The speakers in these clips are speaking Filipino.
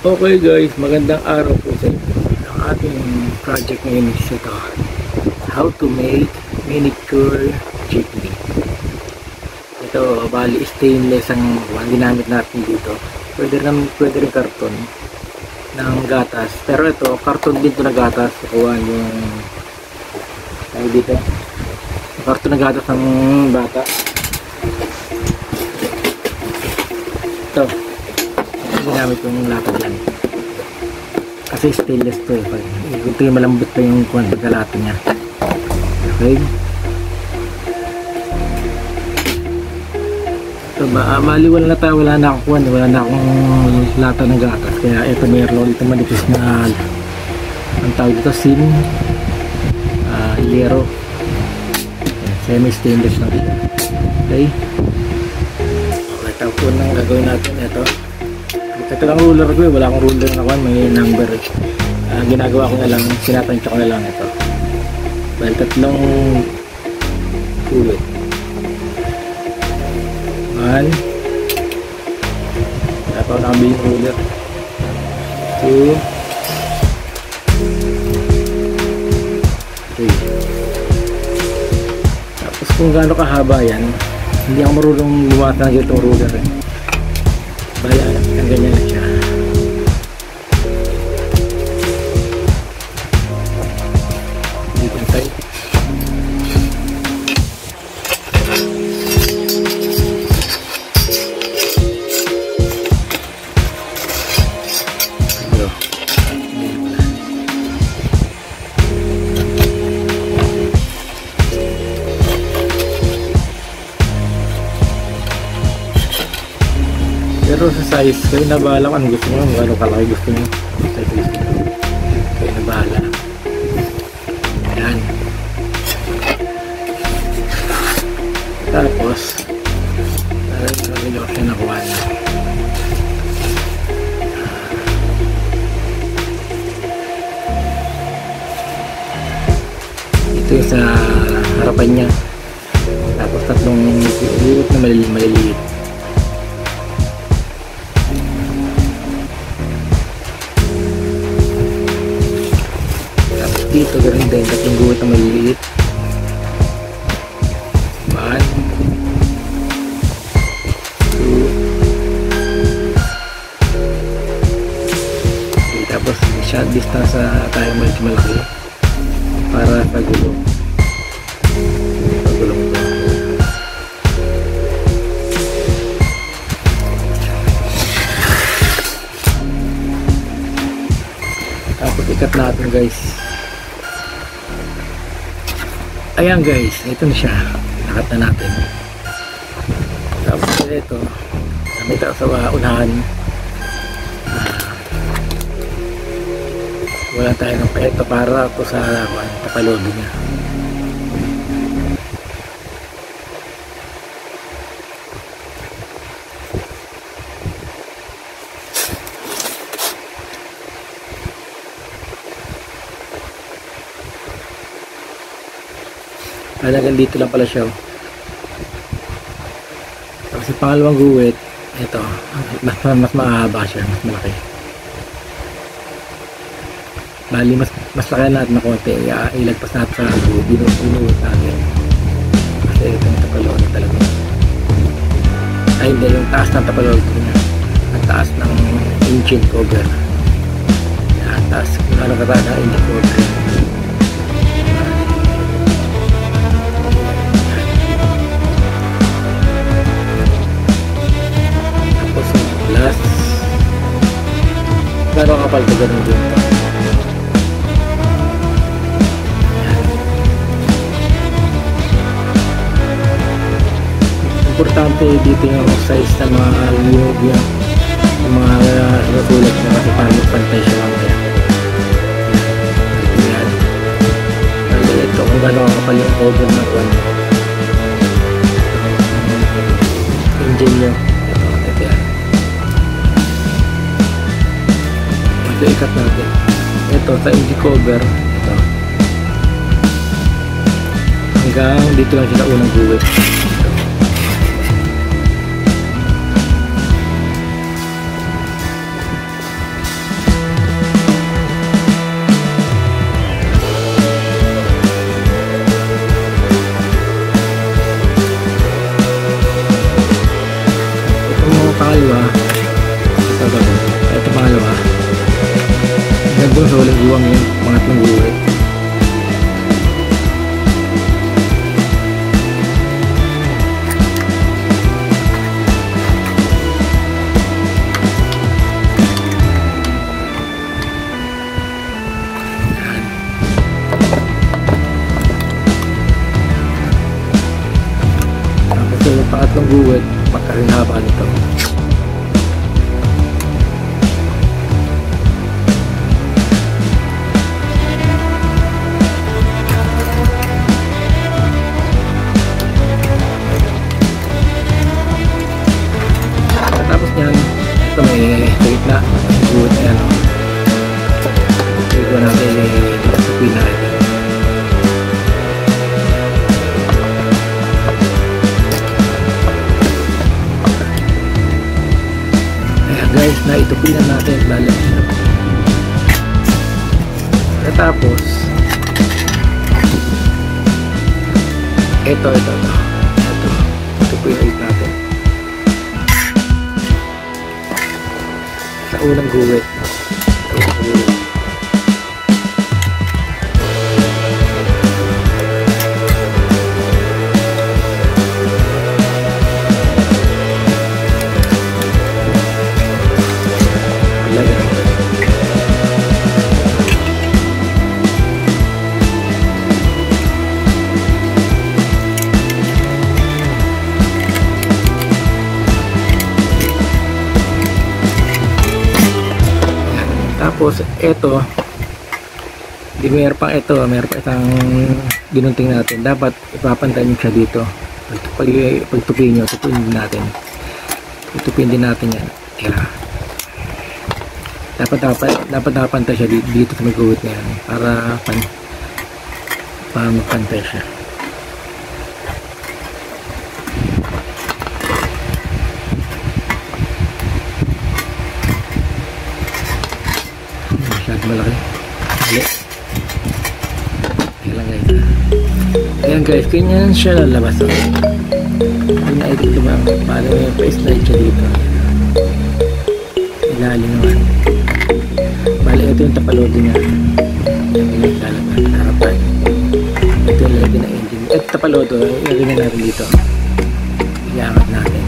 Okay guys, magandang araw po sa inyo. Ang ating project ngayon is ito, how to make miniature jeepney. Ito, bali stainless ang ginamit natin dito. Pwede rin karton ng gatas. Pero ito, karton din ito na gatas. Kukuha yung dito. Karton na gatas ng bata. Ito. Ginamit yung lapad yan kasi stainless to eh. Ito yung malambot pa yung pagkalato niya. Okay, so bali wala na tayo, wala na akong lata ng gatas, kaya ito mayroon ito manipis na ang tawag dito yero, semi stainless lang siya. Okay, ito po nang gagawin natin. Ito lang ruler ko eh, wala akong ruler na kuhan, may number. Ginagawa ko na lang, sinatansya ko na lang ito. Dahil tatlong ulit. 1, dapat ako nakabili yung ruler. 2, 3. Tapos kung gaano kahaba yan, hindi ako marunong lumata ng itong ruler eh. Baya, ang ganyan na siya. Hindi pantay. Pero sa size, kayo na bahala kung ano gusto nyo, kung ano kalaki gusto nyo. Kayo na bahala. Ayan. Tapos, nalagyan ko siya nakuha na. Ito yung sa harapan niya. Tapos tatlong liwit na maliliit. Dito ganoon din, tatlong guhit na maliliit. 1, 2, 3. Tapos shot distance tayo malaki para sa gulong. Pagulong ko. Tapos ikat natin guys. Ayan guys, ito na siya. Nakat na natin. Tapos ito, may taas sa unahan. Wala tayo ng peto para ito sa tapalodo niya. Hanggang dito lang pala siya. Tapos yung pangalawang guhit, ito, mas mahaba siya, mas malaki. Bali, mas laki natin na konti, ilagpas natin sa binuhit natin. Kasi ito yung tapalolo talaga. Ay hindi, yung taas ng tapalolo niya. Ang taas ng engine cover. Ang taas, kung ano ka ng engine cover. Gano'ng kapal ka ganun din. Importante dito yung size ng mga liyog yung mga natulad na kasi paano pantay siya mamaya. Ayan. Ito kung gano'ng kapal yung cover na kung engine nyo. Ito ikat natin. Ito sa engine cover. Ito. Hanggang dito lang sila unang guhit. pangalawa, ito pangalawa. Hanggang doon sa walang guwang yung pangatlong guwit. Tapos yung pangatlong guwit, magkarinhaba nito. Tapos yan, ito may gitna, guwit na yan. Ito natin yung natin. Guys, na itupinan natin balang siya. Tapos ito itupinan natin sa unang guwit. Tapos ito, meron pa isang ginunting natin. Dapat ipapantay nyo siya dito. Pagtupin nyo, tupin natin. Itupin din natin yan. Kaya dapat napantay siya dito sa may guwit na yan para mapantay siya. Malaki. Ayan guys, ganyan siya lalabas. Kung na-edit ko ba, paano may pa-slide siya dito. Ilalim naman. Bali, ito yung tapalodo niya. Yan yung lalabas. Harapan. Ito yung lalagyan na engine. Ito tapalodo, ilagyan na natin dito. Iangat natin.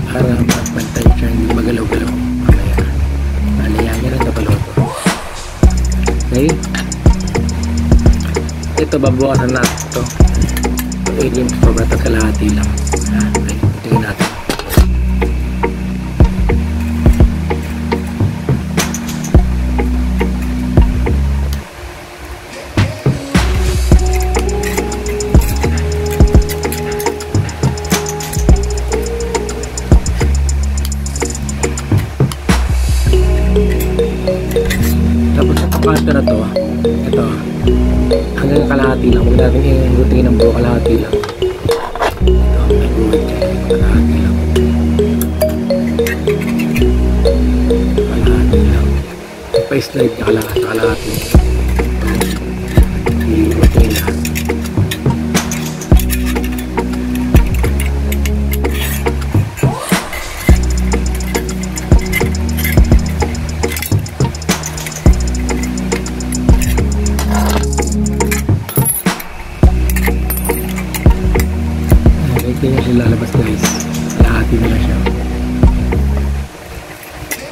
Para mapantay siya, hindi magalaw-galaw. Yan ang tapalodo. Okay. Ito babawasan natin ito. Pag-alien ito sobra kalahati lang. Okay. Tingnan natin. Tapos ang pangkanta na to, ito, hanggang kalahati lang. Huwag natin i-routine ng buo, kalahati lang. Ito, may guwit yan, kalahati lang. Kalahati lang. Pa-slide niya kalahati. I-routine lahat. Ganyan siya lalabas guys. Kalahati na lang siya.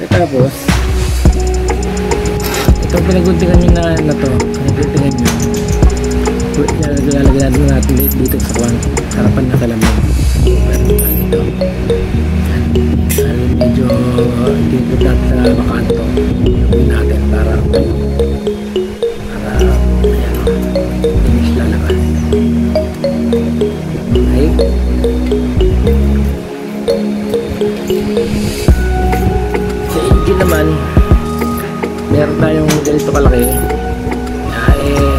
At tapos itong pinaguntingan nyo na to, pinaguntingan nyo, lalagyan natin dito sa harapan na kalaman. Ito medyo dito natin sa makanto gawin natin para ayan o, finish lalabas. Okay. Sa engine naman, meron tayong ganito kalaki.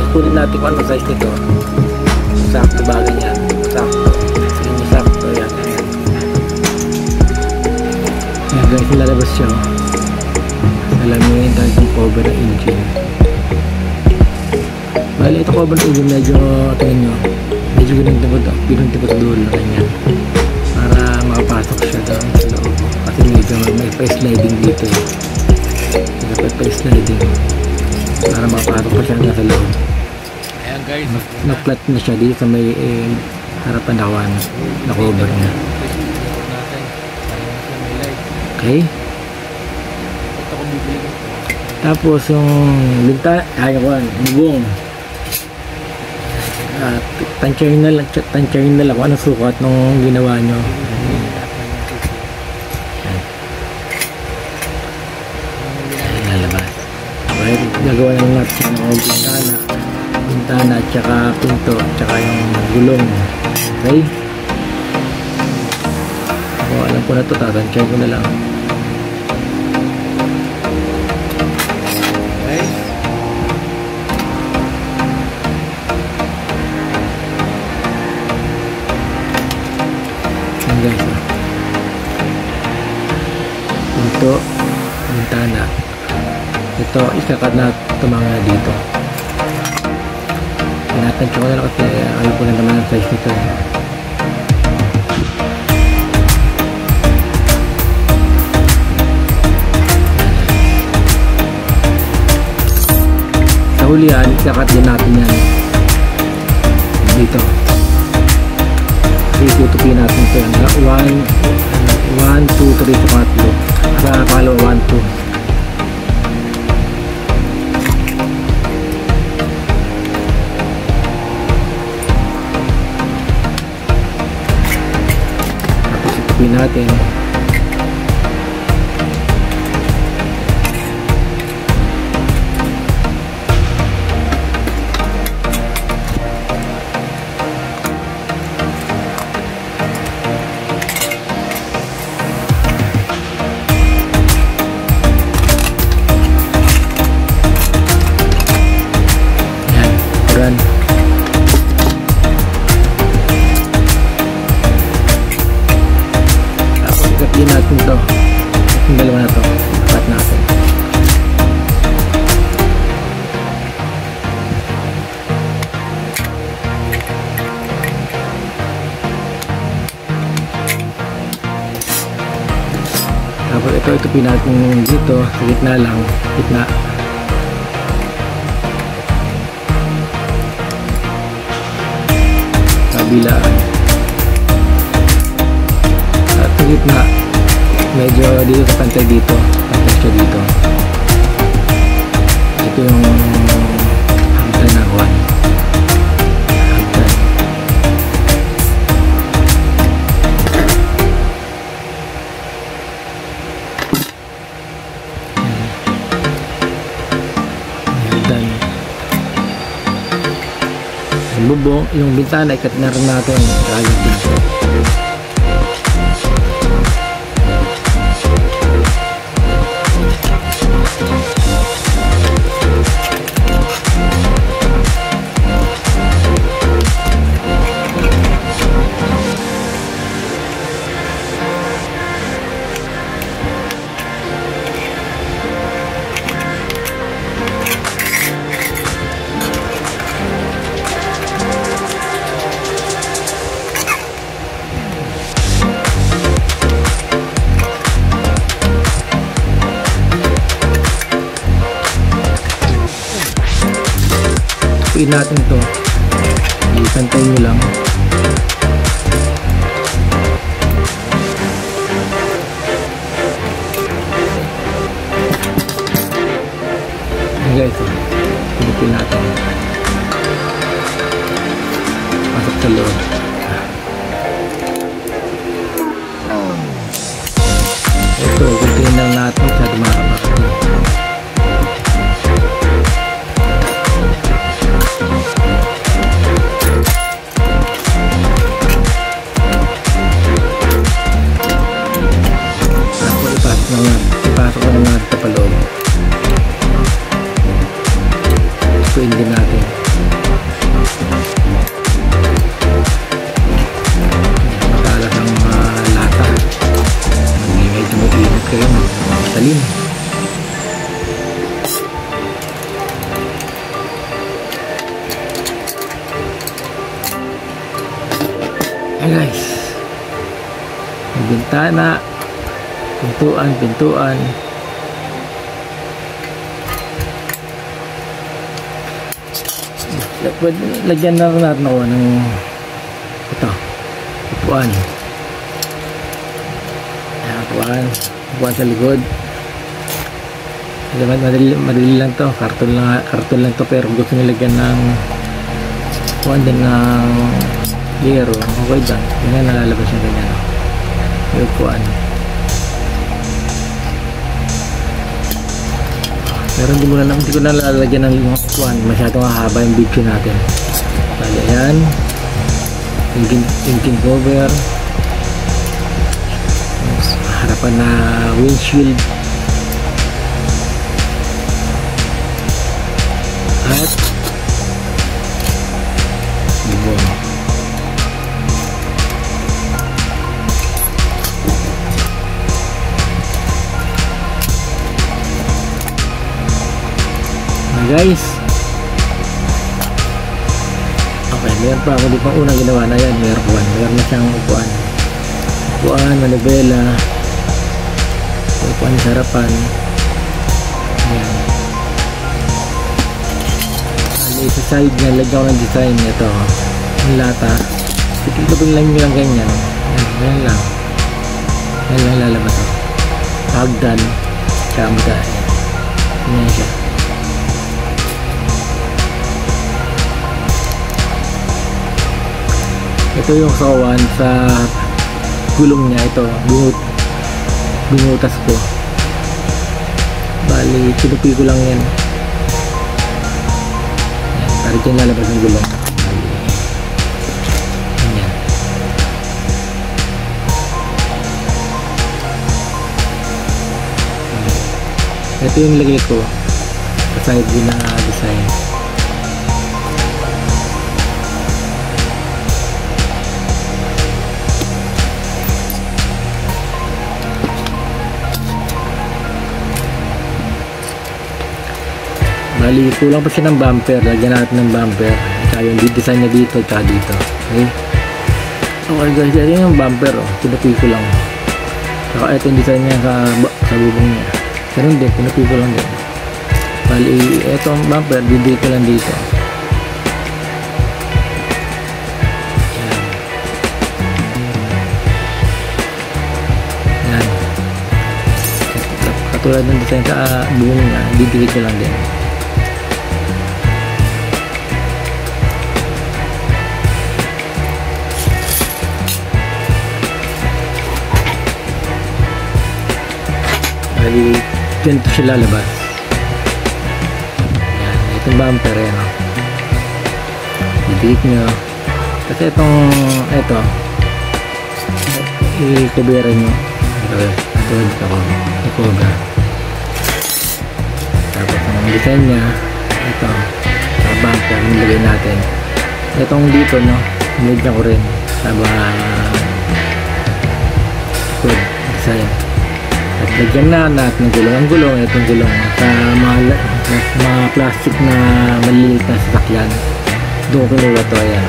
Kunin natin kung ano size nito. Sakto bagay niya. Sakto. Sige, sakto. Yan. Yan guys, lalabas siya. Alamin tayo ng cover ng engine. Bali, ito cover ng engine medyo, tingin nyo, medyo ginunti ko sa dulo. Ganyan. Para makapasok siya doon sa loob. medyo may pa-sliding dito eh. Dapat pa-sliding para mapasok pa siya nasa loob. Ayan guys, Na-flat na siya dito sa may harapan nawan na cover niya. Okay. Ito ko bibili ko. Tapos yung bintana, bubong. Tansyahin na lang kung anong sukat nung ginawa nyo. Ayan, lalabas. Okay, gagawa na lang natin ng bintana at saka pinto at saka yung gulong. Okay? O, alam ko na ito, tatansyahin ko na lang. Okay. Ayan guys, pinto, bintana. Ito, ikakat na tumanga dito. Tinatansya ko na lang kasi alam ko na naman ang size nito. Sa hulihan, ikakat din natin yan dito. Itutupin natin ito yan. 1, 2, 3 sa patlo. Sa pangalawa 1, 2. Tapos itupin natin. Yan. Tapos ikapin natin ito. Yung dalawa na ito. Ikat natin. Tapos ito itupin natin dito. Sa gitna lang. Gitna. Kabilaan. At sa gitna medyo dito sa pantay dito, pantay siya dito. Ito yung hagdan ng one hagdan. Hagdan. Yung bubong, yung bintana ikat na rin natin kagad dito. Tupiin natin ito. Ipantay nyo lang. Ayan guys, pinipin natin. Pasok sa loob. Ito, guntingin lang natin sa dumakabak. Ipasok ko naman ito pa loob. Ituin din natin. Matalas ang lata. Medyo mag-init kayo. Masalim. Hey guys, yung bintana pintuan. Lagyan na rin natin ako ng ito, upuan. Ayan, upuan sa likod. Madali lang to, karton lang to, pero gusto nyo lagyan ng upuan din ng lero, okay dyan. Yan na nalalabas yung ganyan, yung upuan. Pero hindi ko na lalagyan ng mga upuan, masyadong hahaba yung video natin. Bali, ayan, thinking cover, harapan na windshield, at bubong. Guys, okay, meron pa ako di pang unang ginawa na yan. Meron na siyang upuan, manibela, upuan sa harapan. Ayan. Sa side niya, lagyan ko ng design ito, yung lata, itulubin lang nyo lang ganyan. Ayan lang lalabas ito, hagdan kamuda. Ayan siya. Ito yung sawan sa gulong niya. Ito, binutas ko. Bali, tinupi ko lang yan. Ayan, para dyan lalabas yung gulong. Ayan. Ito yung lagay ko sa side din na design. Bali, kulang pa siya ng bumper. Lagyan natin ng bumper. Tsaka yung design niya dito, tsaka dito. Okay? Okay guys, ito yung bumper. Pinupi ko lang. Tsaka ito yung design niya sa bubong niya. Ganun din, pinupi ko lang din. Bali, ito ang bumper. Dito lang dito. Yan. Katulad ng design sa bubong niya, didikit ko lang din. Bali, ganito siya lalabas. Ayan, itong bumper yan, didikit nyo kasi ito i-coveran nyo ito i-cover. Tapos ang design nya ito sa bumper nilagay natin. Itong dito nilagyan ko rin sa good design. At lagyan na natin ng gulong. Ang gulong, itong gulong sa mga plastic na maliliit na sasakyan. Doon ko kinuha ito. Ayan.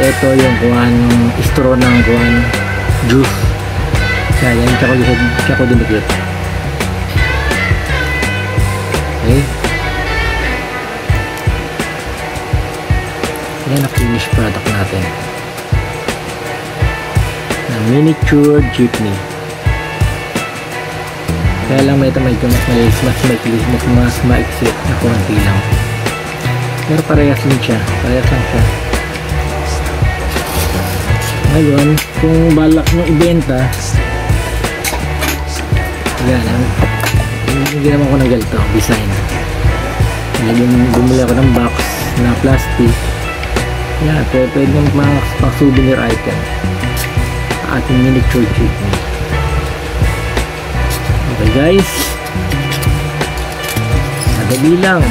Ito yung kuhan, straw ng kuhan, juice. Kaya yan, tsaka ko dinikit. Okay. Yan ang finished product natin. Na miniature jeepney. Kaya lang medyo mas maiksi na konti lang. Pero parehas din siya. Parehas lang siya. Ngayon, kung balak nyo ibenta, yan. Hindi naman ko ng ganito, design. Bumili ako ng box na plastic. Yan, pwede yung mga souvenir item. Ating miniature jeepney. Okay guys, madali lang,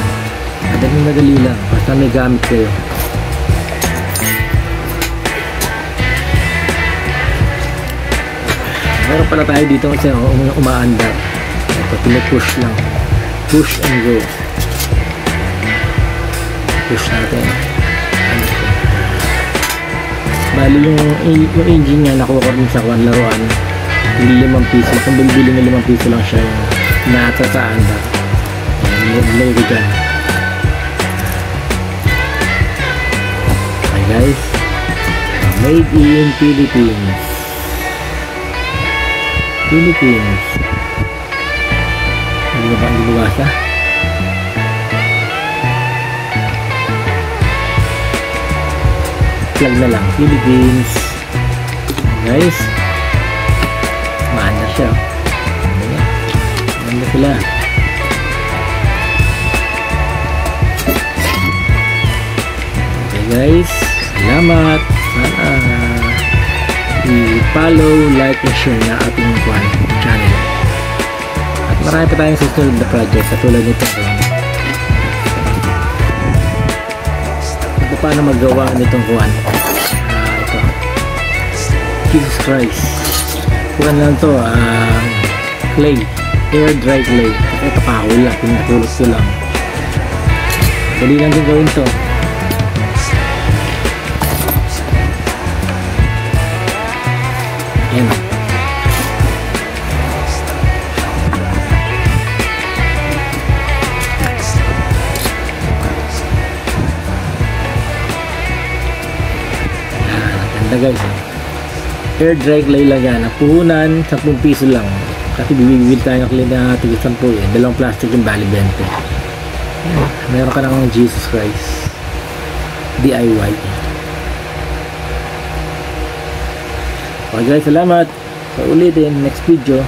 basta may gamit kayo. Meron pala tayo dito kasi umaandar. Ito, pinipush lang, push and go. Push natin. Bali yung engine niya nakuha ko rin sa laruan. yung 5 piso. Kung bibili ng 5 piso lang siya yung nasa sa anda. Nilagay ko dyan. Okay guys, made in Philippines. Philippines. Hindi ba ang bubasa? Plug na lang, Philippines. Guys, maanda siya. Maanda sila. Okay guys, salamat. Sana i-follow, like, and share na ating channel. At marami pa tayong susunod na project katulad nito. Ito paano magawa nitong kuwan. Ito Jesus Christ. Kuwan lang to, clay, air dry clay. Ito kahul lang, pinatulog ko lang. Dali lang din gawin to. Ayan. Ganda guys. Air dry clay lang yan. Ang puhunan, 10 piso lang. Kasi bibigil tayo ng clay na tigil 10 eh. Dalawang plastic yung bali 20. Ayan. Meron ka ng Jesus Christ. DIY. Okay guys, salamat. Sa ulitin, next video.